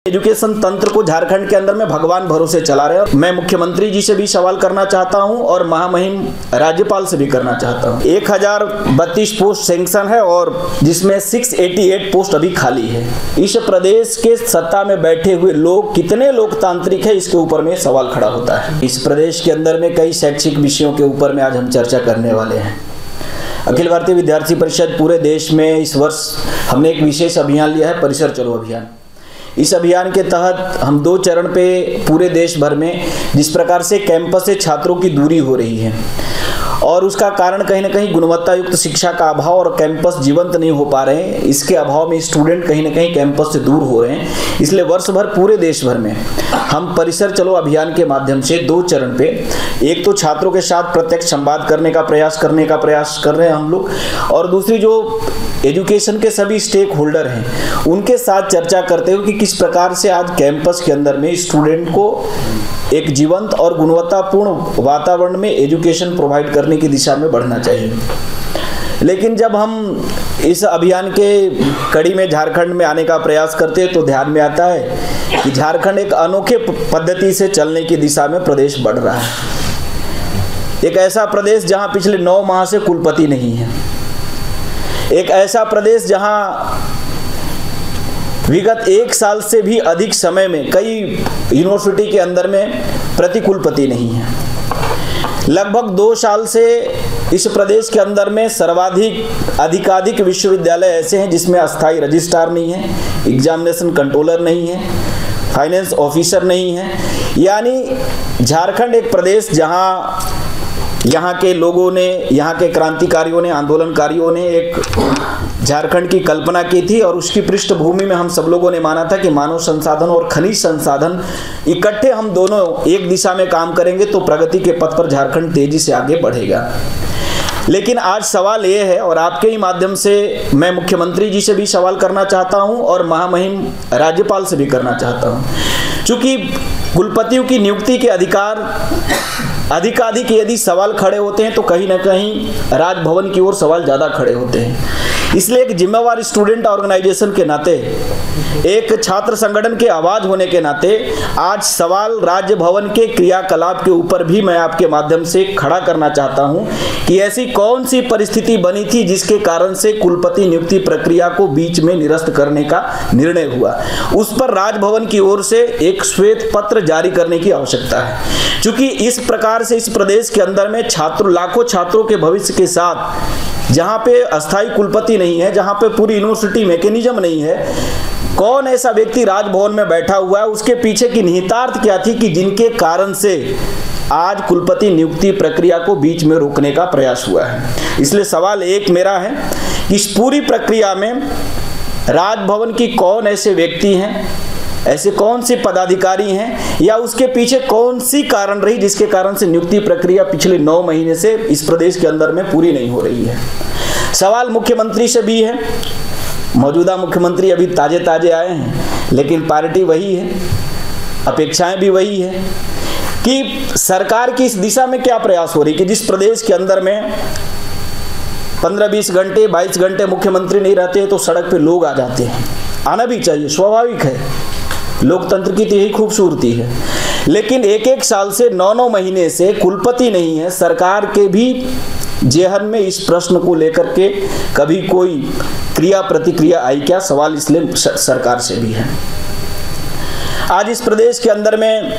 Education तंत्र को झारखंड के अंदर में भगवान भरोसे चला रहे हैं। मैं मुख्यमंत्री जी से भी सवाल करना चाहता हूं और महामहिम राज्यपाल से भी करना चाहता हूं। 1032 पोस्ट सैंक्शन है और जिसमें 688 पोस्ट अभी खाली है। इस प्रदेश के सत्ता में बैठे हुए लोग कितने लोकतांत्रिक है, इसके ऊपर में सवाल खड़ा होता है। इस प्रदेश के अंदर में कई शैक्षिक विषयों के ऊपर में आज हम चर्चा करने वाले हैं। अखिल भारतीय विद्यार्थी परिषद पूरे देश में इस वर्ष हमने एक विशेष अभियान लिया है, परिसर चलो अभियान। इस अभियान के तहत हम 2 चरण पे पूरे देश भर में जिस प्रकार से कैंपस से छात्रों की दूरी हो रही है और उसका कारण कहीं ना कहीं गुणवत्ता युक्त शिक्षा का अभाव और कैंपस जीवंत नहीं हो पा रहे हैं, इसके अभाव में स्टूडेंट कहीं ना कहीं कैंपस से दूर हो रहे हैं। इसलिए वर्ष भर पूरे देश भर में हम परिसर चलो अभियान के माध्यम से 2 चरण पे, एक तो छात्रों के साथ प्रत्यक्ष संवाद करने का प्रयास कर रहे हैं हम लोग, और दूसरी जो एजुकेशन के सभी स्टेक होल्डर हैं उनके साथ चर्चा करते हुए कि किस प्रकार से आज कैंपस के अंदर में स्टूडेंट को एक जीवंत और गुणवत्तापूर्ण वातावरण में एजुकेशन प्रोवाइड करने की दिशा में बढ़ना चाहिए। लेकिन जब हम इस अभियान के कड़ी में झारखंड में आने का प्रयास करते हैं तो ध्यान में आता है कि झारखंड एक अनोखे पद्धति से चलने की दिशा में प्रदेश बढ़ रहा है। एक ऐसा प्रदेश जहां पिछले 9 माह से कुलपति नहीं है, एक ऐसा प्रदेश जहां विगत 1 साल से भी अधिक समय में कई यूनिवर्सिटी के अंदर में प्रतिकुलपति नहीं है। लगभग 2 साल से इस प्रदेश के अंदर में सर्वाधिक अधिकाधिक विश्वविद्यालय ऐसे हैं जिसमें अस्थायी रजिस्ट्रार नहीं है, एग्जामिनेशन कंट्रोलर नहीं है, फाइनेंस ऑफिसर नहीं है। यानी झारखंड एक प्रदेश जहां यहाँ के लोगों ने, यहाँ के क्रांतिकारियों ने, आंदोलनकारियों ने एक झारखंड की कल्पना की थी और उसकी पृष्ठभूमि में हम सब लोगों ने माना था कि मानव संसाधन और खनिज संसाधन इकट्ठे हम दोनों एक दिशा में काम करेंगे तो प्रगति के पथ पर झारखंड तेजी से आगे बढ़ेगा। लेकिन आज सवाल ये है, और आपके ही माध्यम से मैं मुख्यमंत्री जी से भी सवाल करना चाहता हूं और महामहिम राज्यपाल से भी करना चाहता हूं, क्योंकि कुलपतियों की नियुक्ति के अधिकाधिक यदि सवाल खड़े होते हैं तो कहीं ना कहीं राजभवन की ओर सवाल ज़्यादा खड़े होते हैं। इसलिए एक जिम्मेवार स्टूडेंट ऑर्गेनाइजेशन के नाते, एक छात्र संगठन के आवाज़ होने के नाते आज सवाल राजभवन के क्रियाकलाप के ऊपर भी मैं आपके माध्यम से खड़ा करना चाहता हूं कि ऐसी कौन सी परिस्थिति बनी थी जिसके कारण से कुलपति नियुक्ति प्रक्रिया को बीच में निरस्त करने का निर्णय हुआ। उस पर राजभवन की ओर से एक श्वेत पत्र जारी करने की आवश्यकता है, क्योंकि इस प्रकार से इस प्रदेश के अंदर में लाखों छात्रों के भविष्य के साथ जहां पे अस्थायी कुलपति नहीं है, जहां पे पूरी यूनिवर्सिटी मैकेनिज्म नहीं है, कौन ऐसा व्यक्ति राजभवन में बैठा हुआ है, उसके पीछे की निहितार्थ क्या थी कि जिनके कारण से आज कुलपति नियुक्ति प्रक्रिया को बीच में रोकने का प्रयास हुआ है। इसलिए सवाल एक मेरा है कि इस पूरी प्रक्रिया में राजभवन की कौन ऐसे व्यक्ति हैं, ऐसे कौन से पदाधिकारी हैं, या उसके पीछे कौन सी कारण रही जिसके कारण से नियुक्ति प्रक्रिया पिछले 9 महीने से इस प्रदेश के अंदर में पूरी नहीं हो रही है। सवाल मुख्यमंत्री से भी है। मौजूदा मुख्यमंत्री अभी ताजे आए हैं, लेकिन पार्टी वही है, अपेक्षाएं भी वही है कि सरकार की इस दिशा में क्या प्रयास हो रही कि जिस प्रदेश के अंदर में 15-20 घंटे 22 घंटे मुख्यमंत्री नहीं रहते तो सड़क पे लोग आ जाते हैं। आना भी चाहिए, स्वाभाविक है, लोकतंत्र की तो यही खूबसूरती है। लेकिन 1-1 साल से 9-9 महीने से कुलपति नहीं है। सरकार के भी जेहन में इस प्रश्न को लेकर के कभी कोई क्रिया प्रतिक्रिया आई क्या? सवाल इसलिए सरकार से भी है। आज इस प्रदेश के अंदर में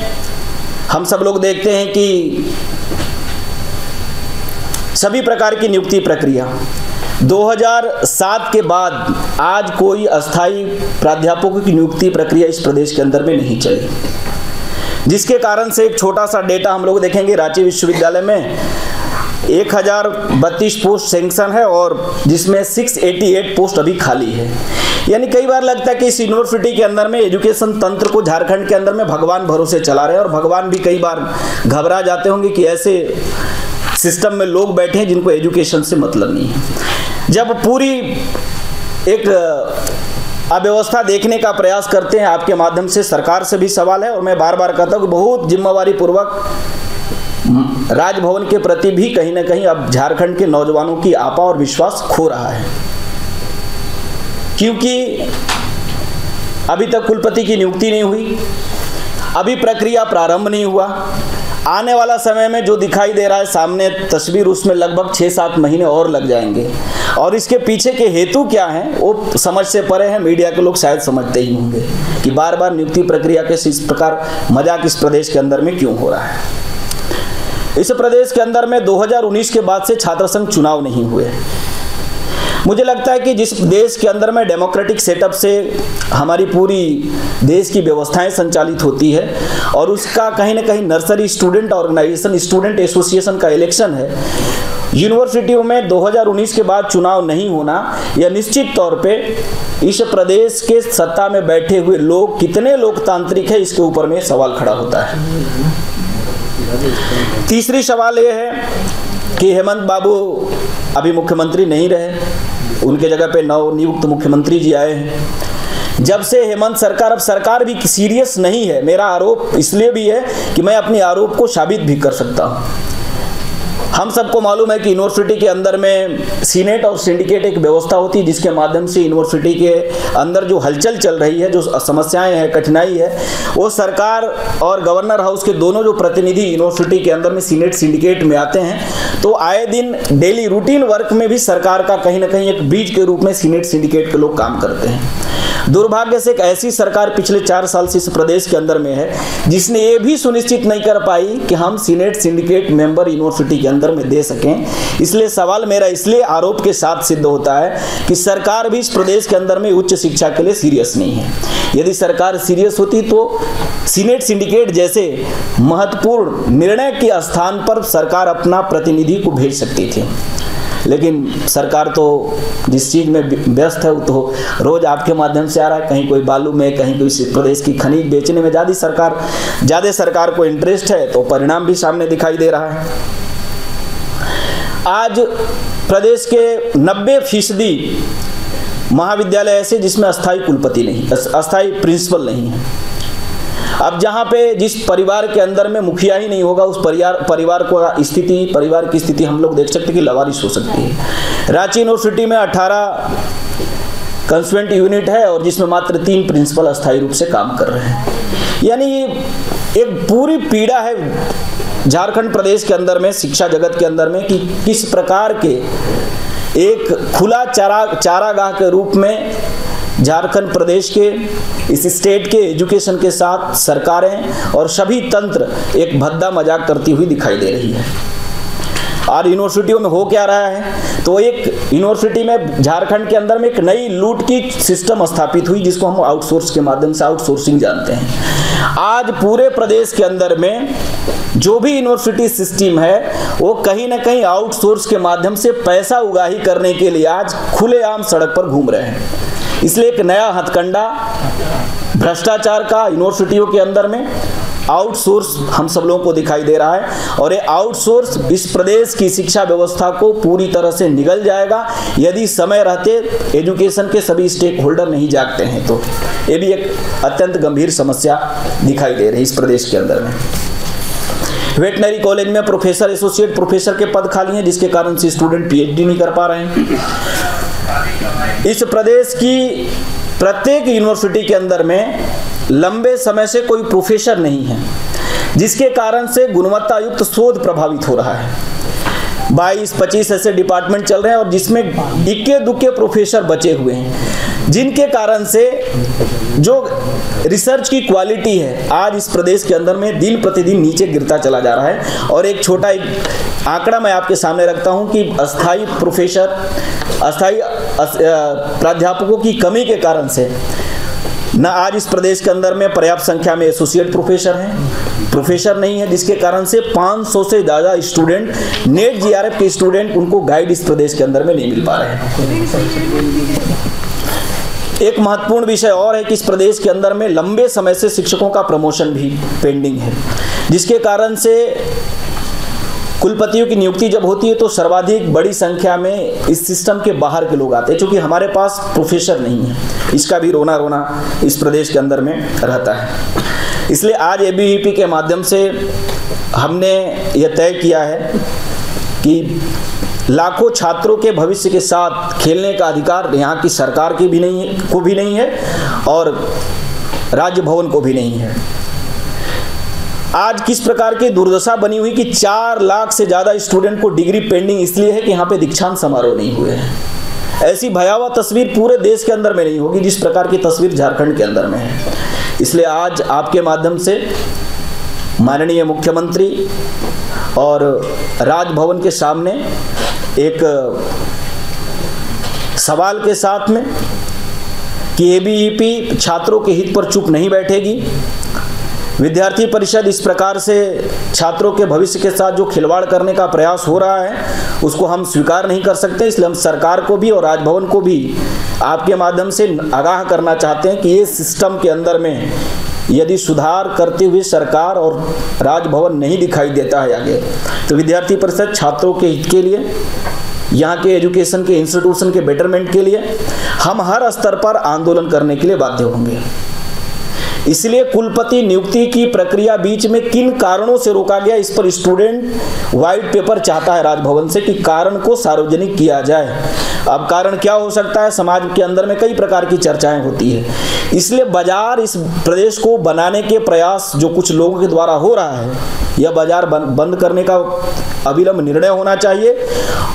हम सब लोग देखते हैं कि सभी प्रकार की नियुक्ति प्रक्रिया 2007 के बाद आज कोई अस्थायी प्राध्यापकों की नियुक्ति प्रक्रिया इस प्रदेश के अंदर में नहीं चली, जिसके कारण से एक छोटा सा डेटा हम लोग देखेंगे। रांची विश्वविद्यालय में 1032 पोस्ट सैंक्शन है और जिसमें 688 पोस्ट अभी खाली है। यानी कई बार लगता है कि इस यूनिवर्सिटी के अंदर में एजुकेशन तंत्र को झारखंड के अंदर में भगवान भरोसे चला रहे हैं, और भगवान भी कई बार घबरा जाते होंगे कि ऐसे सिस्टम में लोग बैठे हैं जिनको एजुकेशन से मतलब नहीं है। जब पूरी एक अव्यवस्था देखने का प्रयास करते हैं आपके माध्यम से, सरकार से भी सवाल है और मैं बार बार कहता हूँ कि बहुत जिम्मेवारी पूर्वक राजभवन के प्रति भी कहीं ना कहीं अब झारखंड के नौजवानों की आपा और विश्वास खो रहा है, क्योंकि अभी तक कुलपति की नियुक्ति नहीं हुई, अभी प्रक्रिया प्रारंभ नहीं हुआ। आने वाला समय में जो दिखाई दे रहा है सामने तस्वीर, उसमें लगभग 6-7 महीने और लग जाएंगे। और इसके पीछे के हेतु क्या हैं वो समझ से परे हैं। मीडिया के लोग शायद समझते ही होंगे कि बार बार नियुक्ति प्रक्रिया के इस प्रकार मजाक इस प्रदेश के अंदर में क्यों हो रहा है। इस प्रदेश के अंदर में 2019 के बाद से छात्र संघ चुनाव नहीं हुए। मुझे लगता है कि जिस देश के अंदर में डेमोक्रेटिक सेटअप से हमारी पूरी देश की व्यवस्थाएं संचालित होती है और उसका कहीं ना कहीं nursery student organization, student association का इलेक्शन है, यूनिवर्सिटियों में 2019 के बाद चुनाव नहीं होना, यह निश्चित तौर पे इस प्रदेश के सत्ता में बैठे हुए लोग कितने लोकतांत्रिक है इसके ऊपर में सवाल खड़ा होता है। तीसरी सवाल यह है कि हेमंत बाबू अभी मुख्यमंत्री नहीं रहे, उनके जगह पे नवनियुक्त मुख्यमंत्री जी आए हैं। जब से हेमंत सरकार, अब सरकार भी सीरियस नहीं है। मेरा आरोप इसलिए भी है कि मैं अपने आरोप को साबित भी कर सकता हूँ। हम सबको मालूम है कि यूनिवर्सिटी के अंदर में सीनेट और सिंडिकेट एक व्यवस्था होती है जिसके माध्यम से यूनिवर्सिटी के अंदर जो हलचल चल रही है, जो समस्याएं हैं, कठिनाई है, वो सरकार और गवर्नर हाउस के दोनों जो प्रतिनिधि यूनिवर्सिटी के अंदर में सीनेट सिंडिकेट में आते हैं, तो आए दिन डेली रूटीन वर्क में भी सरकार का कहीं ना कहीं एक बीज के रूप में सीनेट सिंडिकेट के लोग काम करते हैं। दुर्भाग्य से एक ऐसी सरकार पिछले 4 साल से इस प्रदेश के अंदर में है जिसने ये भी सुनिश्चित नहीं कर पाई कि हम सीनेट सिंडिकेट मेंबर यूनिवर्सिटी के अंदर में दे सकें। इसलिए सवाल मेरा इसलिए आरोप के साथ सिद्ध होता है कि सरकार भी इस प्रदेश के अंदर में उच्च शिक्षा के लिए सीरियस नहीं है। यदि सरकार सीरियस होती तो सीनेट सिंडिकेट जैसे महत्वपूर्ण निर्णय के स्थान पर सरकार अपना प्रतिनिधि को भेज सकती थी, लेकिन सरकार तो जिस चीज़ में व्यस्त है वो तो रोज़ आपके माध्यम से आ रहा है। कहीं कोई बालू में, कहीं कोई प्रदेश की खनिज बेचने में ज़्यादा सरकार को इंटरेस्ट है, तो परिणाम भी सामने दिखाई दे रहा है। आज प्रदेश के 90% महाविद्यालय ऐसे जिसमें अस्थायी कुलपति नहीं, अस्थायी प्रिंसिपल नहीं है। अब जहाँ पे जिस परिवार के अंदर में मुखिया ही नहीं होगा, उस परिवार की स्थिति हम लोग देख सकते हैं कि लवारिस हो सकती है। रांची यूनिवर्सिटी में 18 कंस्टिट्यूएंट यूनिट है और जिसमें मात्र 3 प्रिंसिपल अस्थायी रूप से काम कर रहे हैं। यानी ये एक पूरी पीड़ा है झारखंड प्रदेश के अंदर में, शिक्षा जगत के अंदर में, कि किस प्रकार के एक खुला चारागाह के रूप में झारखंड प्रदेश के इस स्टेट के एजुकेशन के साथ सरकारें और सभी तंत्र एक भद्दा मजाक करती हुई दिखाई दे रही है। और यूनिवर्सिटियों में हो क्या रहा है, तो एक यूनिवर्सिटी में झारखंड के अंदर में एक नई लूट की सिस्टम स्थापित हुई जिसको हम आउटसोर्स के माध्यम से आउटसोर्सिंग जानते हैं। आज पूरे प्रदेश के अंदर में जो भी यूनिवर्सिटी सिस्टम है वो कहीं ना कहीं आउटसोर्स के माध्यम से पैसा उगाही करने के लिए आज खुलेआम सड़क पर घूम रहे हैं। इसलिए एक नया हथकंडा भ्रष्टाचार का यूनिवर्सिटियों के अंदर में आउटसोर्स हम सब लोगों को दिखाई दे रहा है। और ये आउटसोर्स इस प्रदेश की शिक्षा व्यवस्था को पूरी तरह से निगल जाएगा यदि समय रहते एजुकेशन के सभी स्टेक होल्डर नहीं जागते हैं। तो ये भी एक अत्यंत गंभीर समस्या दिखाई दे रही है इस प्रदेश के अंदर में। वेटनरी कॉलेज में प्रोफेसर, एसोसिएट प्रोफेसर के पद खाली हैं जिसके कारण से स्टूडेंट पीएचडी नहीं कर पा रहे हैं। इस प्रदेश की प्रत्येक यूनिवर्सिटी के अंदर में लंबे समय से कोई प्रोफेसर नहीं है जिसके कारण से गुणवत्ता युक्त शोध प्रभावित हो रहा है। 22-25 ऐसे डिपार्टमेंट चल रहे हैं और जिसमें इक्के दुक्के प्रोफेसर बचे हुए हैं जिनके कारण से जो रिसर्च की क्वालिटी है आज इस प्रदेश के अंदर में दिन प्रतिदिन नीचे गिरता चला जा रहा है। और एक छोटा आंकड़ा मैं आपके सामने रखता हूं कि अस्थायी प्रोफेसर, अस्थायी प्राध्यापकों की कमी के कारण से न आज इस प्रदेश के अंदर में पर्याप्त संख्या में एसोसिएट प्रोफेसर हैं, प्रोफेसर नहीं है, जिसके कारण से 500 से ज़्यादा स्टूडेंट, नेट जीआरएफ के स्टूडेंट, उनको गाइड इस प्रदेश के अंदर में नहीं मिल पा रहे हैं। एक महत्वपूर्ण विषय और है कि इस प्रदेश के अंदर में लंबे समय से शिक्षकों का प्रमोशन भी पेंडिंग है, जिसके कारण से कुलपतियों की नियुक्ति जब होती है तो सर्वाधिक बड़ी संख्या में इस सिस्टम के बाहर के लोग आते हैं, क्योंकि हमारे पास प्रोफेसर नहीं है। इसका भी रोना रोना इस प्रदेश के अंदर में रहता है। इसलिए आज एबीवीपी के माध्यम से हमने यह तय किया है कि लाखों छात्रों के भविष्य के साथ खेलने का अधिकार यहाँ की सरकार की भी नहीं है और राज्य भवन को भी नहीं है। आज किस प्रकार की दुर्दशा बनी हुई कि 4 लाख से ज़्यादा स्टूडेंट को डिग्री पेंडिंग इसलिए है कि यहाँ पे दीक्षांत समारोह नहीं हुए हैं। ऐसी भयावह तस्वीर पूरे देश के अंदर में नहीं होगी जिस प्रकार की तस्वीर झारखंड के अंदर में है। इसलिए आज आपके माध्यम से माननीय मुख्यमंत्री और राजभवन के सामने एक सवाल के साथ में कि एबीवीपी छात्रों के हित पर चुप नहीं बैठेगी। विद्यार्थी परिषद इस प्रकार से छात्रों के भविष्य के साथ जो खिलवाड़ करने का प्रयास हो रहा है उसको हम स्वीकार नहीं कर सकते। इसलिए हम सरकार को भी और राजभवन को भी आपके माध्यम से आगाह करना चाहते हैं कि ये सिस्टम के अंदर में यदि सुधार करते हुए सरकार और राजभवन नहीं दिखाई देता है आगे, तो विद्यार्थी परिषद छात्रों के हित के लिए, यहाँ के एजुकेशन के इंस्टीट्यूशन के बेटरमेंट के लिए हम हर स्तर पर आंदोलन करने के लिए बाध्य होंगे। इसलिए कुलपति नियुक्ति की प्रक्रिया बीच में किन कारणों से रोका गया, इस पर स्टूडेंट व्हाइट पेपर चाहता है राजभवन से कि कारण को सार्वजनिक किया जाए। अब कारण क्या हो सकता है, समाज के अंदर में कई प्रकार की चर्चाएं होती है। इसलिए बाजार इस प्रदेश को बनाने के प्रयास जो कुछ लोगों के द्वारा हो रहा है, यह बाजार बंद करने का अविलंब निर्णय होना चाहिए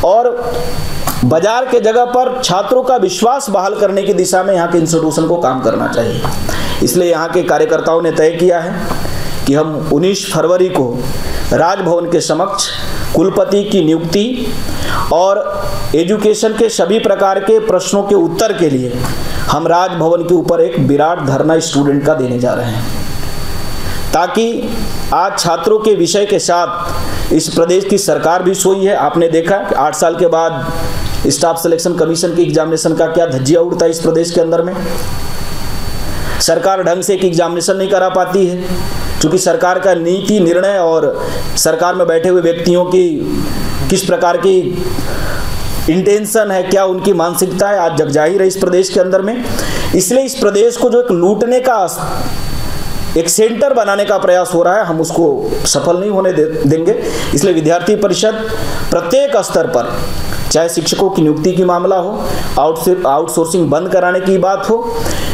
और बाजार के जगह पर छात्रों का विश्वास बहाल करने की दिशा में यहाँ के इंस्टीट्यूशन को काम करना चाहिए। इसलिए यहाँ के कार्यकर्ताओं ने तय किया है कि हम 19 फरवरी को राजभवन के समक्ष कुलपति की नियुक्ति और एजुकेशन के सभी प्रकार के प्रश्नों के उत्तर के लिए हम राजभवन के ऊपर एक विराट धरना स्टूडेंट का देने जा रहे हैं, ताकि आज छात्रों के विषय के साथ इस प्रदेश की सरकार भी सोई है। आपने देखा कि 8 साल के बाद स्टाफ सिलेक्शन कमीशन की एग्जामिनेशन का क्या धज्जिया उड़ता है इस प्रदेश के अंदर में। सरकार ढंग से एक एग्जामिनेशन नहीं करा पाती है, क्योंकि सरकार का नीति निर्णय और सरकार में बैठे हुए व्यक्तियों की किस प्रकार की इंटेंशन है, क्या उनकी मानसिकता है, आज जगजाहिर है इस प्रदेश के अंदर में। इसलिए इस प्रदेश को जो एक लूटने का एक सेंटर बनाने का प्रयास हो रहा है, हम उसको सफल नहीं होने देंगे। इसलिए विद्यार्थी परिषद प्रत्येक स्तर पर, चाहे शिक्षकों की नियुक्ति की मामला हो, आउटसोर्सिंग बंद कराने की बात हो,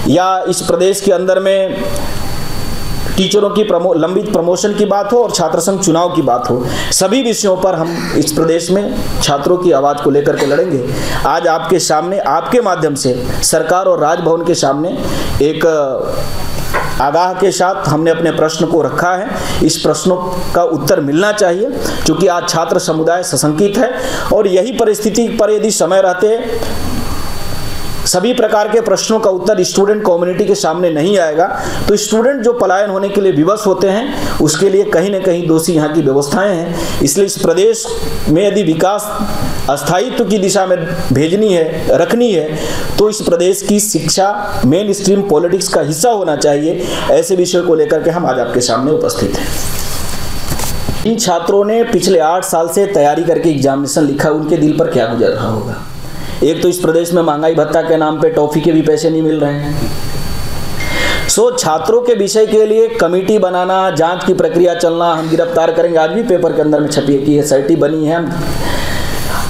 या इस प्रदेश के अंदर में टीचरों की लंबित प्रमोशन की बात हो और छात्र संघ चुनाव की बात हो, सभी विषयों पर हम इस प्रदेश में छात्रों की आवाज़ को लेकर के लड़ेंगे। आज आपके सामने, आपके माध्यम से सरकार और राजभवन के सामने एक आगाह के साथ हमने अपने प्रश्न को रखा है। इस प्रश्नों का उत्तर मिलना चाहिए, क्योंकि आज छात्र समुदाय सशंकित है और यही परिस्थिति पर यदि समय रहते सभी प्रकार के प्रश्नों का उत्तर स्टूडेंट कम्युनिटी के सामने नहीं आएगा, तो स्टूडेंट जो पलायन होने के लिए विवश होते हैं उसके लिए कहीं न कहीं दोषी यहाँ की व्यवस्थाएं हैं। इसलिए इस प्रदेश में यदि विकास अस्थायित्व की दिशा में रखनी है तो इस प्रदेश की शिक्षा मेन स्ट्रीम पॉलिटिक्स का हिस्सा होना चाहिए। ऐसे विषय को लेकर के हम आज आपके सामने उपस्थित हैं। इन छात्रों ने पिछले 8 साल से तैयारी करके एग्जामिनेशन लिखा, उनके दिल पर क्या गुजर रहा होगा। एक तो इस प्रदेश में महंगाई भत्ता के नाम पे टॉफी के भी पैसे नहीं मिल रहे हैं। छात्रों के विषय के लिए कमेटी बनाना, जांच की प्रक्रिया चलना, हम गिरफ्तार करेंगे, आज भी पेपर के अंदर में छपी है कि SIT बनी है।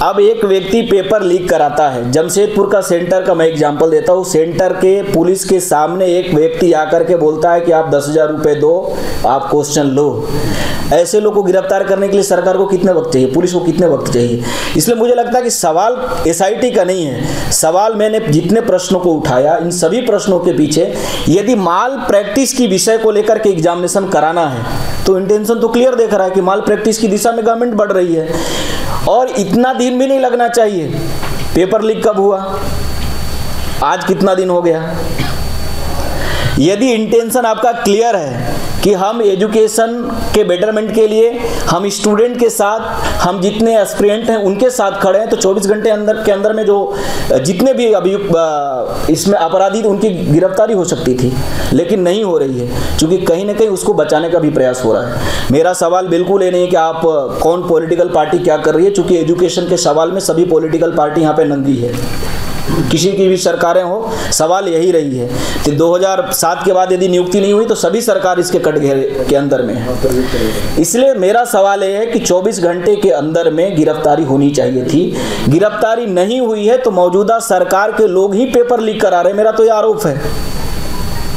अब एक व्यक्ति पेपर लीक कराता है, जमशेदपुर का सेंटर का मैं एग्जांपल देता हूँ। सेंटर के पुलिस के सामने एक व्यक्ति आकर के बोलता है कि आप 10,000 रुपये दो, आप क्वेश्चन लो। ऐसे लोगों को गिरफ्तार करने के लिए सरकार को कितने वक्त चाहिए, पुलिस को कितने वक्त चाहिए। इसलिए मुझे लगता है कि सवाल SIT का नहीं है। सवाल मैंने जितने प्रश्नों को उठाया, इन सभी प्रश्नों के पीछे यदि माल प्रैक्टिस की विषय को लेकर के एग्जामिनेशन कराना है तो इंटेंशन तो क्लियर देख रहा है कि माल प्रैक्टिस की दिशा में गवर्नमेंट बढ़ रही है और इतना दिन भी नहीं लगना चाहिए। पेपर लीक कब हुआ, आज कितना दिन हो गया। यदि इंटेंशन आपका क्लियर है कि हम एजुकेशन के बेटरमेंट के लिए, हम स्टूडेंट के साथ, हम जितने एस्पिरेंट हैं उनके साथ खड़े हैं, तो 24 घंटे के अंदर में जो जितने भी अभियुक्त इसमें अपराधी उनकी गिरफ्तारी हो सकती थी, लेकिन नहीं हो रही है, क्योंकि कहीं ना कहीं उसको बचाने का भी प्रयास हो रहा है। मेरा सवाल बिल्कुल ये नहीं है कि आप कौन पॉलिटिकल पार्टी क्या कर रही है, क्योंकि एजुकेशन के सवाल में सभी पॉलिटिकल पार्टी यहाँ पे नंगी है। किसी की भी सरकारें हो, सवाल यही रही है कि 2007 के बाद यदि नियुक्ति नहीं हुई तो सभी सरकार इसके कटघरे के अंदर में है। इसलिए मेरा सवाल यह है कि 24 घंटे के अंदर में गिरफ्तारी होनी चाहिए थी। गिरफ्तारी नहीं हुई है तो मौजूदा सरकार के लोग ही पेपर लीक करा रहे हैं। मेरा तो यह आरोप है,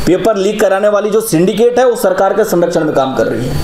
पेपर लीक कराने वाली जो सिंडिकेट है वो सरकार के संरक्षण में काम कर रही है।